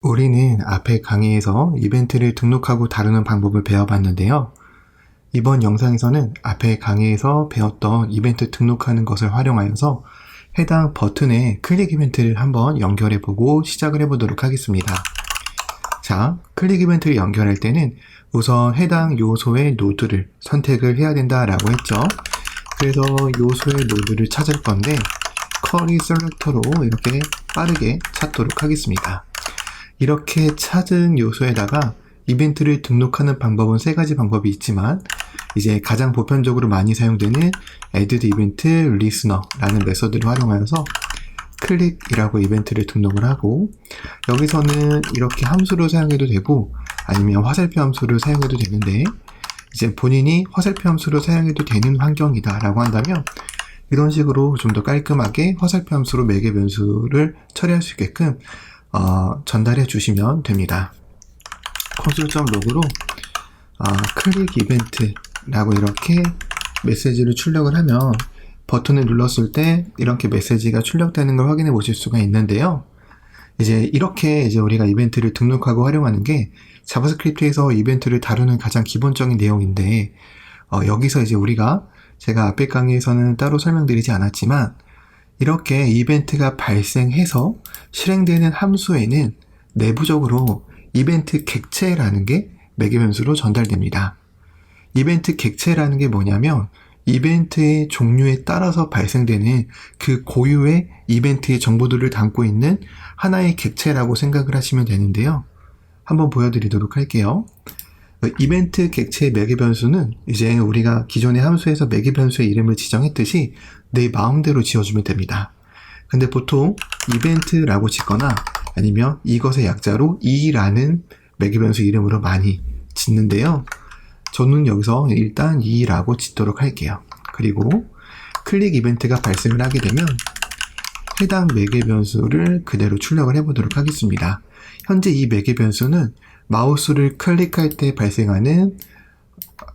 우리는 앞에 강의에서 이벤트를 등록하고 다루는 방법을 배워봤는데요. 이번 영상에서는 앞에 강의에서 배웠던 이벤트 등록하는 것을 활용하여서 해당 버튼에 클릭 이벤트를 한번 연결해보고 시작을 해보도록 하겠습니다. 자, 클릭 이벤트를 연결할 때는 우선 해당 요소의 노드를 선택을 해야 된다라고 했죠. 그래서 요소의 노드를 찾을 건데 커리 셀렉터로 이렇게 빠르게 찾도록 하겠습니다. 이렇게 찾은 요소에다가 이벤트를 등록하는 방법은 세 가지 방법이 있지만 이제 가장 보편적으로 많이 사용되는 add event listener라는 메서드를 활용하여서 클릭이라고 이벤트를 등록을 하고, 여기서는 이렇게 함수를 사용해도 되고 아니면 화살표 함수를 사용해도 되는데, 이제 본인이 화살표 함수를 사용해도 되는 환경이다 라고 한다면 이런 식으로 좀 더 깔끔하게 화살표 함수로 매개 변수를 처리할 수 있게끔 전달해 주시면 됩니다. console.log로 클릭 이벤트라고 이렇게 메시지를 출력을 하면 버튼을 눌렀을 때 이렇게 메시지가 출력되는 걸 확인해 보실 수가 있는데요. 이제 이렇게 우리가 이벤트를 등록하고 활용하는 게 자바스크립트에서 이벤트를 다루는 가장 기본적인 내용인데, 여기서 이제 제가 앞에 강의에서는 따로 설명드리지 않았지만 이렇게 이벤트가 발생해서 실행되는 함수에는 내부적으로 이벤트 객체라는 게 매개 변수로 전달됩니다. 이벤트 객체라는 게 뭐냐면 이벤트의 종류에 따라서 발생되는 그 고유의 이벤트의 정보들을 담고 있는 하나의 객체라고 생각을 하시면 되는데요. 한번 보여드리도록 할게요. 이벤트 객체의 매개 변수는 이제 우리가 기존의 함수에서 매개 변수의 이름을 지정했듯이 내 마음대로 지어주면 됩니다. 근데 보통 이벤트라고 짓거나 아니면 이것의 약자로 이라는 매개 변수 이름으로 많이 짓는데요. 저는 여기서 일단 이라고 짓도록 할게요. 그리고 클릭 이벤트가 발생을 하게 되면 해당 매개 변수를 그대로 출력을 해보도록 하겠습니다. 현재 이 매개 변수는 마우스를 클릭할 때 발생하는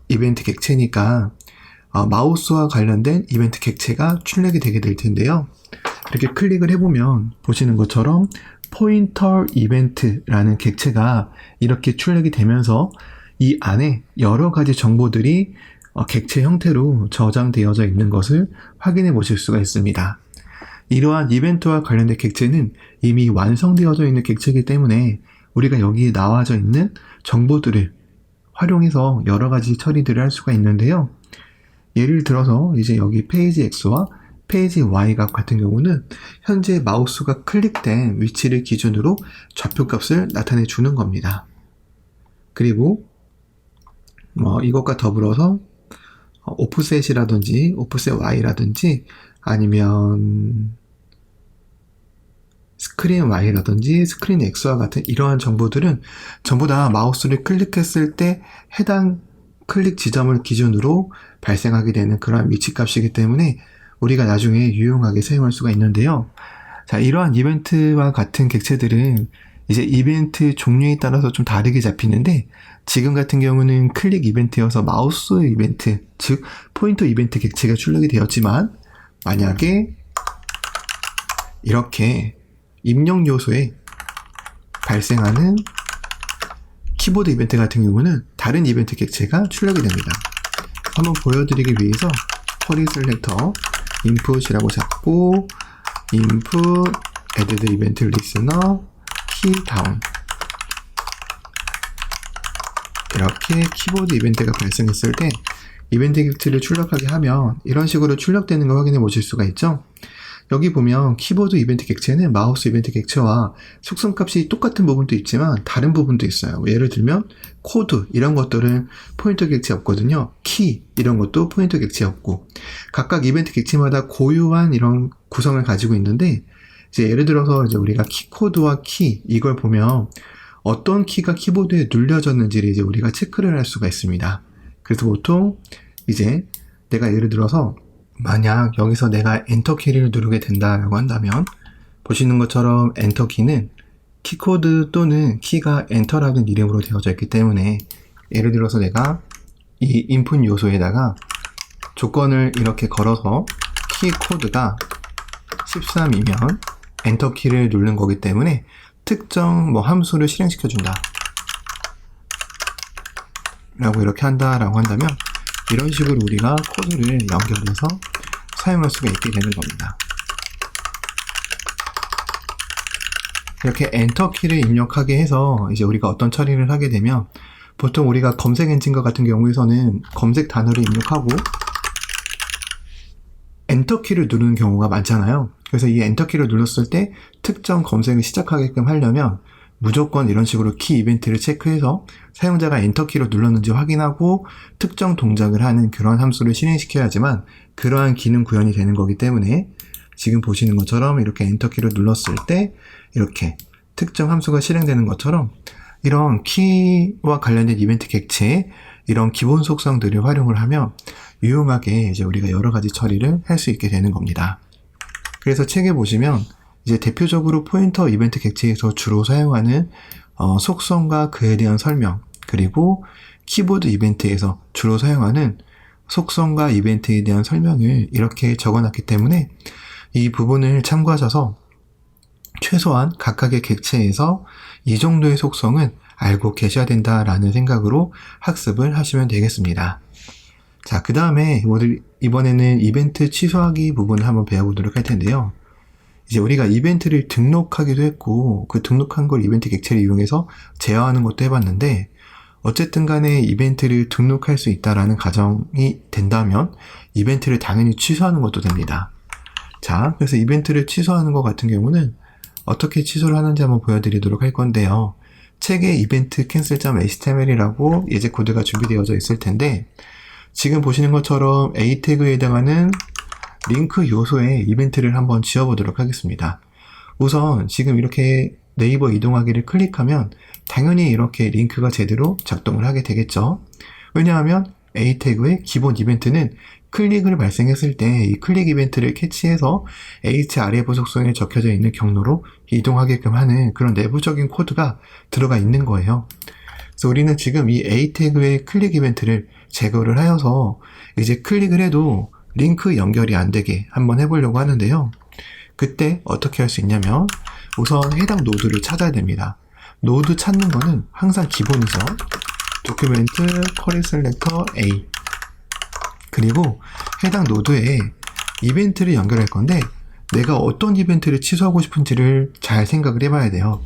이벤트 객체니까 마우스와 관련된 이벤트 객체가 출력이 되게 될 텐데요. 이렇게 클릭을 해보면 보시는 것처럼 포인터 이벤트라는 객체가 이렇게 출력이 되면서 이 안에 여러 가지 정보들이 객체 형태로 저장되어져 있는 것을 확인해 보실 수가 있습니다. 이러한 이벤트와 관련된 객체는 이미 완성되어져 있는 객체이기 때문에 우리가 여기에 나와져 있는 정보들을 활용해서 여러 가지 처리들을 할 수가 있는데요. 예를 들어서 이제 여기 페이지 X와 페이지 Y값 같은 경우는 현재 마우스가 클릭된 위치를 기준으로 좌표값을 나타내 주는 겁니다. 그리고 이것과 더불어서 오프셋이라든지 오프셋 Y라든지 아니면 스크린 Y라든지 스크린 X와 같은 이러한 정보들은 전부 다 마우스를 클릭했을 때 해당 클릭 지점을 기준으로 발생하게 되는 그러한 위치값이기 때문에 우리가 나중에 유용하게 사용할 수가 있는데요. 자, 이러한 이벤트와 같은 객체들은 이제 이벤트 종류에 따라서 좀 다르게 잡히는데, 지금 같은 경우는 클릭 이벤트여서 마우스 이벤트, 즉 포인터 이벤트 객체가 출력이 되었지만, 만약에 이렇게 입력 요소에 발생하는 키보드 이벤트 같은 경우는 다른 이벤트 객체가 출력이 됩니다. 한번 보여드리기 위해서 커리 셀렉터 input이라고 잡고 input add event listener key down, 이렇게 키보드 이벤트가 발생했을 때 이벤트 객체를 출력하게 하면 이런 식으로 출력되는 걸 확인해 보실 수가 있죠. 여기 보면 키보드 이벤트 객체는 마우스 이벤트 객체와 속성값이 똑같은 부분도 있지만 다른 부분도 있어요. 예를 들면 코드 이런 것들은 포인터 객체 없거든요. 키 이런 것도 포인터 객체 없고, 각각 이벤트 객체마다 고유한 이런 구성을 가지고 있는데, 이제 예를 들어서 우리가 키 코드와 키 이걸 보면 어떤 키가 키보드에 눌려졌는지를 이제 우리가 체크를 할 수가 있습니다. 그래서 보통 이제 내가 예를 들어서 만약 여기서 내가 엔터키를 누르게 된다라고 한다면 보시는 것처럼 엔터키는 키코드 또는 키가 엔터라는 이름으로 되어져 있기 때문에, 예를 들어서 내가 이 인풋 요소에다가 조건을 이렇게 걸어서 키 코드가 13이면 엔터키를 누른 거기 때문에 특정 뭐 함수를 실행시켜준다 라고 이렇게 한다라고 한다면 이런 식으로 우리가 코드를 연결해서 사용할 수가 있게 되는 겁니다. 이렇게 엔터 키를 입력하게 해서 이제 우리가 어떤 처리를 하게 되면 보통 우리가 검색 엔진과 같은 경우에서는 검색 단어를 입력하고 엔터 키를 누르는 경우가 많잖아요. 그래서 이 엔터 키를 눌렀을 때 특정 검색을 시작하게끔 하려면 무조건 이런 식으로 키 이벤트를 체크해서 사용자가 엔터 키를 눌렀는지 확인하고 특정 동작을 하는 그런 함수를 실행시켜야지만 그러한 기능 구현이 되는 거기 때문에 지금 보시는 것처럼 이렇게 엔터 키를 눌렀을 때 이렇게 특정 함수가 실행되는 것처럼 이런 키와 관련된 이벤트 객체의 이런 기본 속성들을 활용을 하면 유용하게 이제 우리가 여러 가지 처리를 할 수 있게 되는 겁니다. 그래서 책에 보시면 이제 대표적으로 포인터 이벤트 객체에서 주로 사용하는 속성과 그에 대한 설명, 그리고 키보드 이벤트에서 주로 사용하는 속성과 이벤트에 대한 설명을 이렇게 적어놨기 때문에 이 부분을 참고하셔서 최소한 각각의 객체에서 이 정도의 속성은 알고 계셔야 된다라는 생각으로 학습을 하시면 되겠습니다. 자, 그 다음에 이번에는 이벤트 취소하기 부분을 한번 배워보도록 할 텐데요. 이제 우리가 이벤트를 등록하기도 했고 그 등록한 걸 이벤트 객체를 이용해서 제어하는 것도 해봤는데 어쨌든 간에 이벤트를 등록할 수 있다라는 가정이 된다면 이벤트를 당연히 취소하는 것도 됩니다. 자, 그래서 이벤트를 취소하는 것 같은 경우는 어떻게 취소를 하는지 한번 보여드리도록 할 건데요. 책에 이벤트 cancel.html이라고 예제 코드가 준비되어져 있을 텐데 지금 보시는 것처럼 A 태그에 해당하는 링크 요소에 이벤트를 한번 지어보도록 하겠습니다. 우선 지금 이렇게 네이버 이동하기를 클릭하면 당연히 이렇게 링크가 제대로 작동을 하게 되겠죠. 왜냐하면 A 태그의 기본 이벤트는 클릭을 발생했을 때 이 클릭 이벤트를 캐치해서 href 속성에 적혀져 있는 경로로 이동하게끔 하는 그런 내부적인 코드가 들어가 있는 거예요. 그래서 우리는 지금 이 A 태그의 클릭 이벤트를 제거를 하여서 이제 클릭을 해도 링크 연결이 안 되게 한번 해보려고 하는데요. 그때 어떻게 할 수 있냐면 우선 해당 노드를 찾아야 됩니다. 노드 찾는 거는 항상 기본이죠. 도큐멘트 쿼리 셀렉터 A 그리고 해당 노드에 이벤트를 연결할 건데 내가 어떤 이벤트를 취소하고 싶은지를 잘 생각을 해봐야 돼요.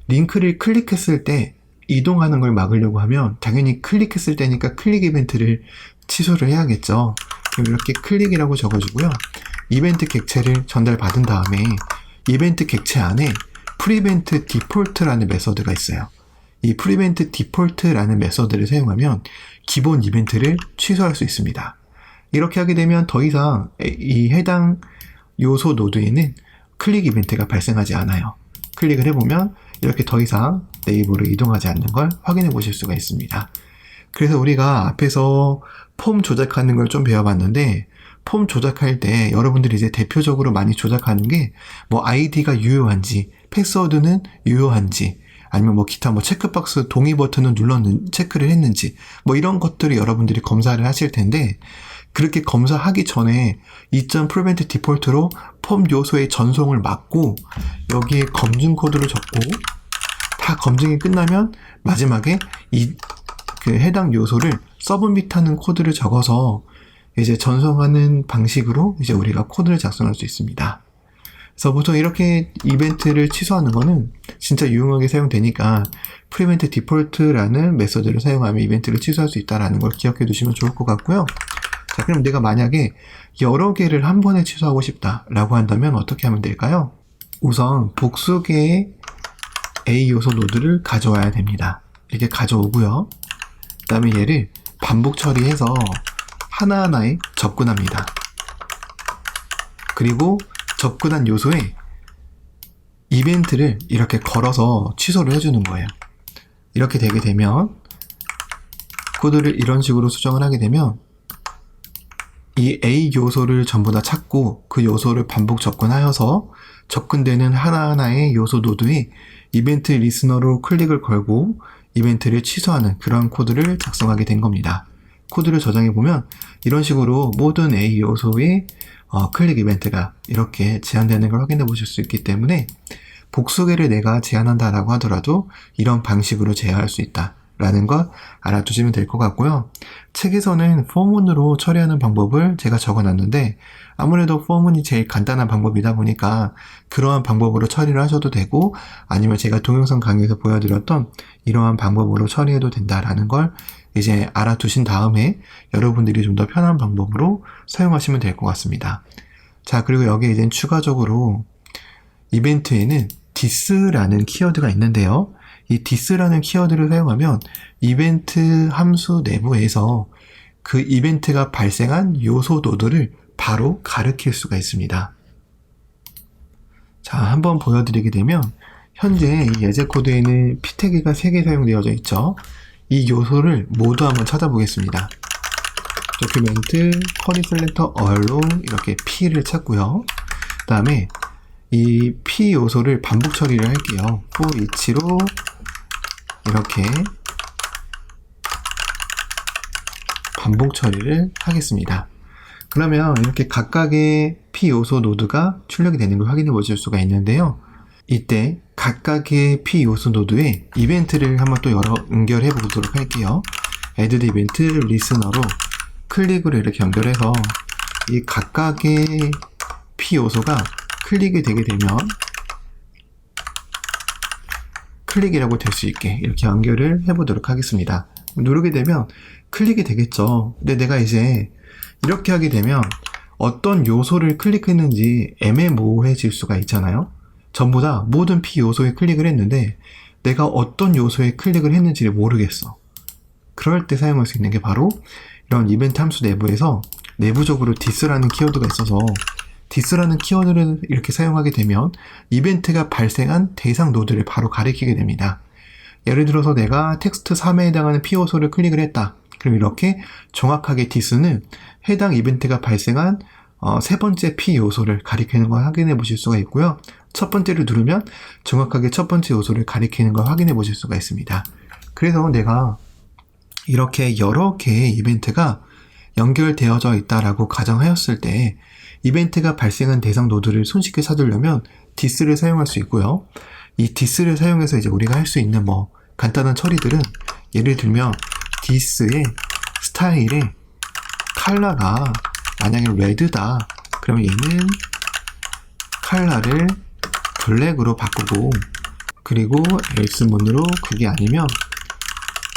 링크를 클릭했을 때 이동하는 걸 막으려고 하면 당연히 클릭했을 때니까 클릭 이벤트를 취소를 해야겠죠. 그럼 이렇게 클릭이라고 적어주고요. 이벤트 객체를 전달받은 다음에 이벤트 객체 안에 prevent default라는 메서드가 있어요. 이 prevent default라는 메서드를 사용하면 기본 이벤트를 취소할 수 있습니다. 이렇게 하게 되면 더 이상 이 해당 요소 노드에는 클릭 이벤트가 발생하지 않아요. 클릭을 해보면 이렇게 더 이상 네이버로 이동하지 않는 걸 확인해 보실 수가 있습니다. 그래서 우리가 앞에서 폼 조작하는 걸 좀 배워봤는데 폼 조작할 때 여러분들이 이제 대표적으로 많이 조작하는 게 뭐 아이디가 유효한지 패스워드는 유효한지 아니면 뭐 기타 뭐 체크박스 동의 버튼을 눌렀는 체크를 했는지 뭐 이런 것들을 여러분들이 검사를 하실 텐데 그렇게 검사하기 전에 prevent default로 폼 요소의 전송을 막고 여기에 검증 코드를 적고 다 검증이 끝나면 마지막에 그 해당 요소를 서브밋하는 코드를 적어서 이제 전송하는 방식으로 이제 우리가 코드를 작성할 수 있습니다. 그래서 보통 이렇게 이벤트를 취소하는 거는 진짜 유용하게 사용되니까 prevent default라는 메서드를 사용하면 이벤트를 취소할 수 있다는 걸 기억해 두시면 좋을 것 같고요. 자, 그럼 내가 만약에 여러 개를 한 번에 취소하고 싶다라고 한다면 어떻게 하면 될까요? 우선 복수 개의 A 요소 노드를 가져와야 됩니다. 이렇게 가져오고요. 그 다음에 얘를 반복 처리해서 하나하나에 접근합니다. 그리고 접근한 요소에 이벤트를 이렇게 걸어서 취소를 해주는 거예요. 이렇게 되게 되면 코드를 이런 식으로 수정을 하게 되면 이 A 요소를 전부 다 찾고 그 요소를 반복 접근하여서 접근되는 하나하나의 요소 노드에 이벤트 리스너로 클릭을 걸고 이벤트를 취소하는 그런 코드를 작성하게 된 겁니다. 코드를 저장해 보면 이런 식으로 모든 A 요소의 클릭 이벤트가 이렇게 제한되는 걸 확인해 보실 수 있기 때문에 복수계를 내가 제한한다라고 하더라도 이런 방식으로 제어할 수 있다라는 걸 알아두시면 될 것 같고요. 책에서는 for문으로 처리하는 방법을 제가 적어놨는데 아무래도 for문이 제일 간단한 방법이다 보니까 그러한 방법으로 처리를 하셔도 되고 아니면 제가 동영상 강의에서 보여드렸던 이러한 방법으로 처리해도 된다라는 걸 이제 알아두신 다음에 여러분들이 좀 더 편한 방법으로 사용하시면 될 것 같습니다. 자, 그리고 여기에 이제 추가적으로 이벤트에는 this라는 키워드가 있는데요. 이 this라는 키워드를 사용하면 이벤트 함수 내부에서 그 이벤트가 발생한 요소 노드를 바로 가리킬 수가 있습니다. 자, 한번 보여드리게 되면 현재 이 예제 코드에는 p 태그가 3개 사용되어져 있죠. 이 요소를 모두 한번 찾아보겠습니다. 도큐멘트 쿼리 셀렉터 얼로 이렇게 p를 찾고요. 그 다음에 이 p 요소를 반복 처리를 할게요. for each로 이렇게 반복 처리를 하겠습니다. 그러면 이렇게 각각의 p 요소 노드가 출력이 되는 걸 확인해 보실 수가 있는데요. 이때 각각의 p 요소 노드에 이벤트를 한번 또 연결해 보도록 할게요. add 이벤트 listener로 클릭으로 이렇게 연결해서 이 각각의 p 요소가 클릭이 되게 되면 클릭이라고 될 수 있게 이렇게 연결을 해보도록 하겠습니다. 누르게 되면 클릭이 되겠죠. 근데 내가 이제 이렇게 하게 되면 어떤 요소를 클릭했는지 애매모호해질 수가 있잖아요. 전부 다 모든 P 요소에 클릭을 했는데 내가 어떤 요소에 클릭을 했는지를 모르겠어. 그럴 때 사용할 수 있는 게 바로 이런 이벤트 함수 내부에서 내부적으로 this라는 키워드가 있어서 this라는 키워드를 이렇게 사용하게 되면 이벤트가 발생한 대상 노드를 바로 가리키게 됩니다. 예를 들어서 내가 텍스트 3에 해당하는 P 요소를 클릭을 했다. 그럼 이렇게 정확하게 this는 해당 이벤트가 발생한 세 번째 P 요소를 가리키는 걸 확인해 보실 수가 있고요. 첫 번째를 누르면 정확하게 첫 번째 요소를 가리키는 걸 확인해 보실 수가 있습니다. 그래서 내가 이렇게 여러 개의 이벤트가 연결되어져 있다라고 가정하였을 때 이벤트가 발생한 대상 노드를 손쉽게 찾으려면 this를 사용할 수 있고요. 이 this를 사용해서 이제 우리가 할 수 있는 간단한 처리들은 예를 들면 this의 스타일의 컬러가 만약에 red다 그러면 얘는 컬러를 블랙으로 바꾸고 그리고 else 문으로 그게 아니면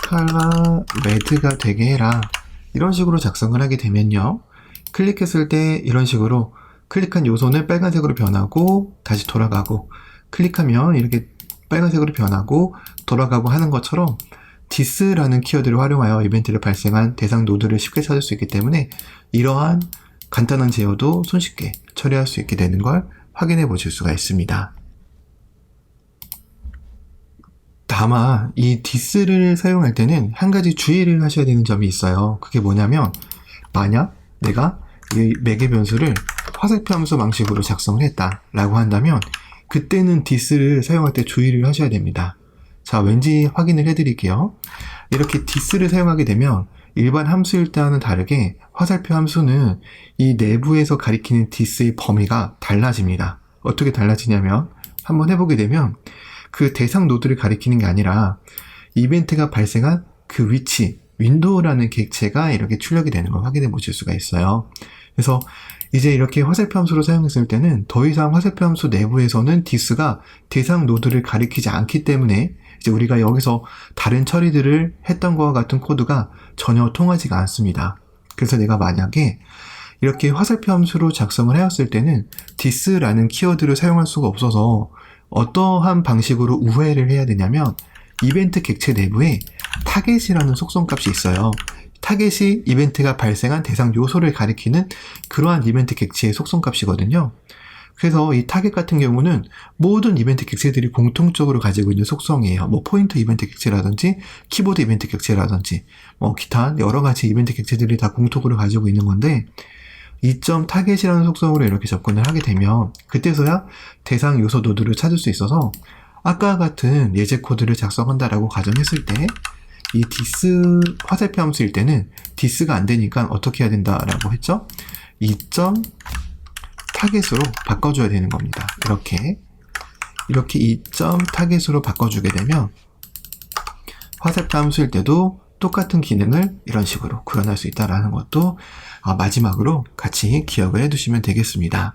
컬러 red가 되게 해라 이런 식으로 작성을 하게 되면요 클릭했을 때 이런 식으로 클릭한 요소는 빨간색으로 변하고 다시 돌아가고 클릭하면 이렇게 빨간색으로 변하고 돌아가고 하는 것처럼 this라는 키워드를 활용하여 이벤트를 발생한 대상 노드를 쉽게 찾을 수 있기 때문에 이러한 간단한 제어도 손쉽게 처리할 수 있게 되는 걸 확인해 보실 수가 있습니다. 다만 이 this를 사용할 때는 한 가지 주의를 하셔야 되는 점이 있어요. 그게 뭐냐면 만약 내가 이 매개 변수를 화살표 함수 방식으로 작성을 했다라고 한다면 그때는 this를 사용할 때 주의를 하셔야 됩니다. 자, 왠지 확인을 해드릴게요. 이렇게 this를 사용하게 되면 일반 함수일 때와는 다르게 화살표 함수는 이 내부에서 가리키는 this의 범위가 달라집니다. 어떻게 달라지냐면 한번 해보게 되면 그 대상 노드를 가리키는 게 아니라 이벤트가 발생한 그 위치, 윈도우라는 객체가 이렇게 출력이 되는 걸 확인해 보실 수가 있어요. 그래서 이제 이렇게 화살표 함수로 사용했을 때는 더 이상 화살표 함수 내부에서는 this가 대상 노드를 가리키지 않기 때문에 이제 우리가 여기서 다른 처리들을 했던 것과 같은 코드가 전혀 통하지가 않습니다. 그래서 내가 만약에 이렇게 화살표 함수로 작성을 하였을 때는 this라는 키워드를 사용할 수가 없어서 어떠한 방식으로 우회를 해야 되냐면 이벤트 객체 내부에 타겟이라는 속성값이 있어요. 타겟이 이벤트가 발생한 대상 요소를 가리키는 그러한 이벤트 객체의 속성값이거든요. 그래서 이 타겟 같은 경우는 모든 이벤트 객체들이 공통적으로 가지고 있는 속성이에요. 포인터 이벤트 객체라든지 키보드 이벤트 객체라든지 기타 여러 가지 이벤트 객체들이 다 공통으로 가지고 있는 건데 이점 타겟이라는 속성으로 이렇게 접근을 하게 되면 그때서야 대상 요소 노드를 찾을 수 있어서 아까 같은 예제 코드를 작성한다라고 가정했을 때 이 this 화살표 함수일 때는 this가 안 되니까 어떻게 해야 된다라고 했죠? 이점 타겟으로 바꿔줘야 되는 겁니다. 이렇게 이렇게 2점 타겟으로 바꿔주게 되면 화살표 함수일 때도 똑같은 기능을 이런 식으로 구현할 수 있다는 것도 마지막으로 같이 기억을 해두시면 되겠습니다.